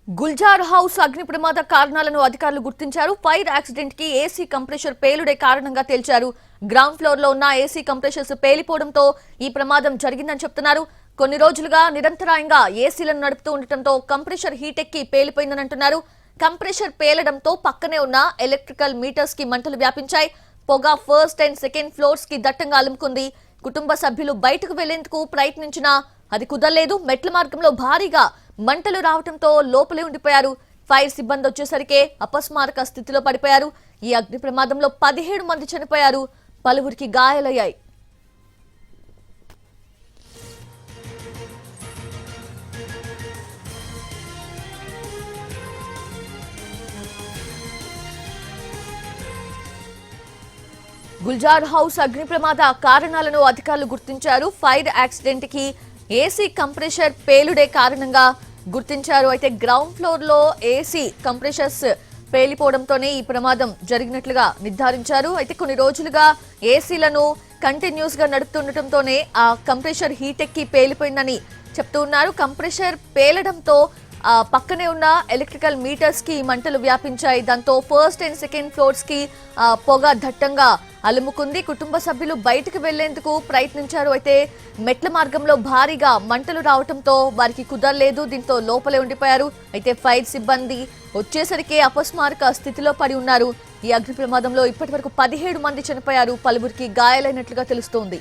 Gulzar house అగ్ని ప్రమాద కారణాలను అధికారులు గుర్తించారు. ఫైర్ యాక్సిడెంట్ కి ఏసీ కంప్రెషర్ పేలుడే కారణంగా తేల్చారు. గ్రౌండ్ ఫ్లోర్ లో ఉన్న ఏసీ కంప్రెషర్స్ పేలిపోవడంతో ఈ ప్రమాదం జరిగిందని చెప్తున్నారు. కొన్ని రోజులుగా నిరంతరాయంగా ఏసీలను నడుపుతూ ఉండటంతో కంప్రెషర్ హీట్ ఎక్కి పేలిపోయిందని అంటున్నారు. కంప్రెషర్ పేలడంతో పక్కనే ఉన్న ఎలక్ట్రికల్ మీటర్స్ కి మంటలు వ్యాపించాయి. పొగ ఫస్ట్ అండ్ సెకండ్ ఫ్లోర్స్ కి దట్టంగా అలుముకుంది. కుటుంబ సభ్యులు బయటకు వెళ్లేందుకు ప్రయత్నించినా అది కుదరలేదు. మెట్ల మార్గంలో భారీగా మంటలు రావడంతో లోపలే ఉండిపోయారు. ఫైర్ సిబ్బంది వచ్చేసరికి అపస్మారక స్థితిలో పడిపోయారు. ఈ అగ్ని ప్రమాదంలో 17 మంది చనిపోయారు, పలువురికి గాయాలయ్యాయి. గుల్జార్ హౌస్ అగ్ని ప్రమాద కారణాలను అధికారులు గుర్తించారు. ఫైర్ యాక్సిడెంట్ కి ఏసీ కంప్రెషర్ పేలుడే కారణంగా గుర్తించారు. అయితే గ్రౌండ్ ఫ్లోర్ లో ఏసీ కంప్రెషర్స్ పేలిపోవడంతోనే ఈ ప్రమాదం జరిగినట్లుగా నిర్ధారించారు. అయితే కొన్ని రోజులుగా ఏసీలను కంటిన్యూస్ గా నడుపుతుండటంతోనే ఆ కంప్రెషర్ హీట్ ఎక్కి పేలిపోయిందని చెప్తూ ఉన్నారు. కంప్రెషర్ పేలడంతో పక్కనే ఉన్న ఎలక్ట్రికల్ మీటర్స్ కి మంటలు వ్యాపించాయి. దాంతో ఫస్ట్ అండ్ సెకండ్ ఫ్లోర్స్ కి పొగ దట్టంగా అలుముకుంది. కుటుంబ సభ్యులు బయటకు వెళ్లేందుకు ప్రయత్నించారు. అయితే మెట్ల మార్గంలో భారీగా మంటలు రావడంతో వారికి కుదరలేదు. దీంతో లోపలే ఉండిపోయారు. అయితే ఫైర్ సిబ్బంది వచ్చేసరికి అపస్మారక స్థితిలో పడి ఉన్నారు. ఈ అగ్ని ప్రమాదంలో ఇప్పటి వరకు 17 మంది చనిపోయారు, పలువురికి గాయాలైనట్లుగా తెలుస్తోంది.